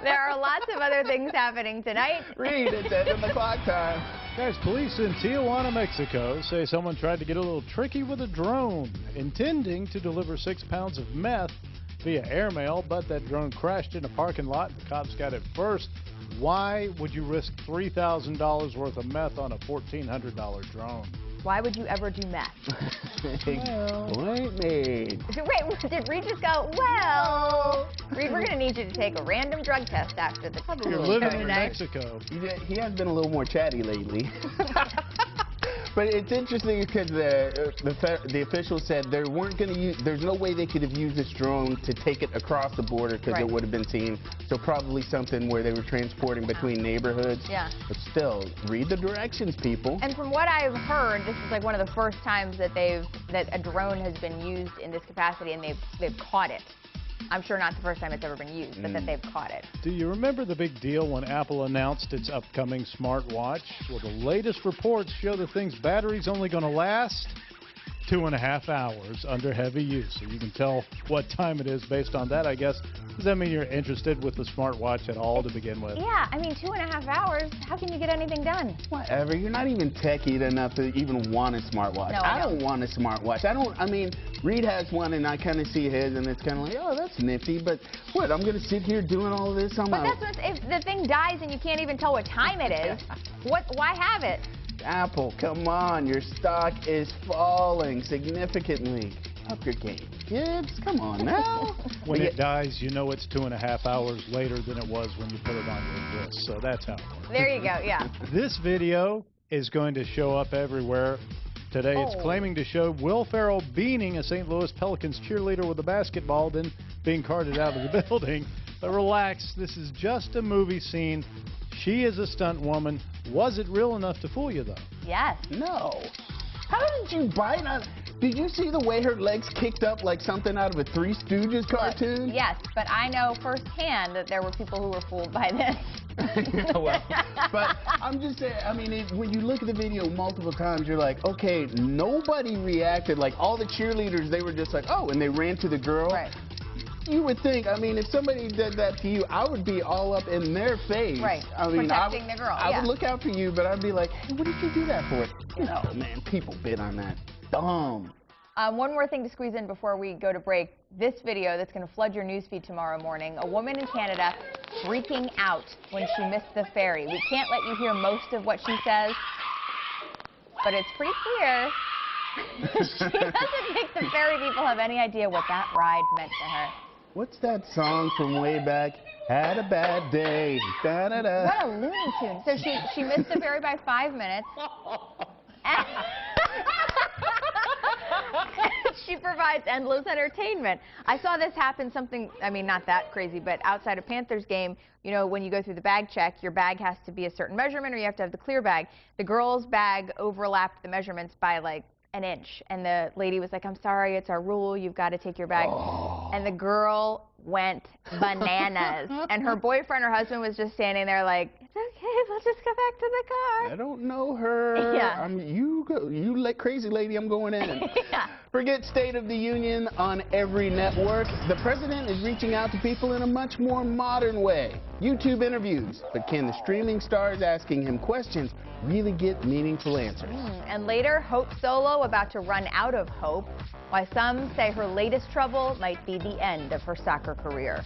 There are lots of other things happening tonight. Read it, that's in the clock time. Guys, police in Tijuana, Mexico say someone tried to get a little tricky with a drone, intending to deliver 6 pounds of meth via airmail, but that drone crashed in a parking lot. The cops got it first. Why would you risk $3,000 worth of meth on a $1,400 drone? Why would you ever do meth? Point made. Wait, did Reed just go, well? Reed, we're going to need you to take a random drug test after the You're living in Mexico. He has been a little more chatty lately. But it's interesting because the officials said they weren't going to use. There's no way they could have used this drone to take it across the border because it would have been seen. So probably something where they were transporting between neighborhoods. Yeah. But still, read the directions, people. And from what I've heard, this is like one of the first times that a drone has been used in this capacity, and they've caught it. I'm sure not the first time it's ever been used, but that they've caught it. Do you remember the big deal when Apple announced its upcoming smartwatch? Well, the latest reports show the thing's battery's only going to last 2.5 hours under heavy use. So you can tell what time it is based on that, I guess. Does that mean you're interested with the smartwatch at all to begin with? Yeah, I mean, 2.5 hours, how can you get anything done? Whatever, you're not even techie enough to even want a smartwatch. No, I don't want a smartwatch. I mean, Reed has one and I kind of see his and it's kind of like, oh, that's nifty, but what, I'm going to sit here doing all this? But that's what, if the thing dies and you can't even tell what time it is, why have it? Apple, come on, your stock is falling significantly. Up your game, kids. Come on now. When it dies, you know it's 2.5 hours later than it was when you put it on your wrist. So that's how it works. There you go, yeah. This video is going to show up everywhere today. It's claiming to show Will Ferrell beating a St. Louis Pelicans cheerleader with a basketball, then being carted out of the building. But relax, this is just a movie scene. She is a stunt woman. Was it real enough to fool you, though? Yes. No. How did you bite on? Did you see the way her legs kicked up like something out of a Three Stooges cartoon? Look, yes, but I know firsthand that there were people who were fooled by this. Well, but I'm just saying, I mean, when you look at the video multiple times, you're like, okay, nobody reacted. Like, all the cheerleaders, they were just like, oh, and they ran to the girl. Right. You would think, I mean, if somebody did that to you, I would be all up in their face. Right, I mean, protecting the girl, I would look out for you, but I'd be like, hey, what did you do that for? No, man, people bit on that. Dumb. One more thing to squeeze in before we go to break. This video that's going to flood your newsfeed tomorrow morning. A woman in Canada freaking out when she missed the ferry. We can't let you hear most of what she says, but it's pretty clear she doesn't think the ferry people have any idea what that ride meant to her. What's that song from way back? Had a bad day. Da, da, da. What a Looney Tune. So she missed the ferry by 5 minutes. She provides endless entertainment. I saw this happen, I mean, not that crazy, but outside a Panthers game, you know, when you go through the bag check, your bag has to be a certain measurement or you have to have the clear bag. The girl's bag overlapped the measurements by like an inch, and the lady was like, I'm sorry, it's our rule, you've got to take your bag. And the girl went bananas. And her boyfriend, her husband, was just standing there like, it's okay, let's just go back to the car. I don't know her. Yeah. You crazy lady, I'm going in. Yeah. Forget State of the Union on every network. The president is reaching out to people in a much more modern way. YouTube interviews. But can the streaming stars asking him questions really get meaningful answers? And later, Hope Solo about to run out of hope. Why some say her latest trouble might be the end of her soccer career.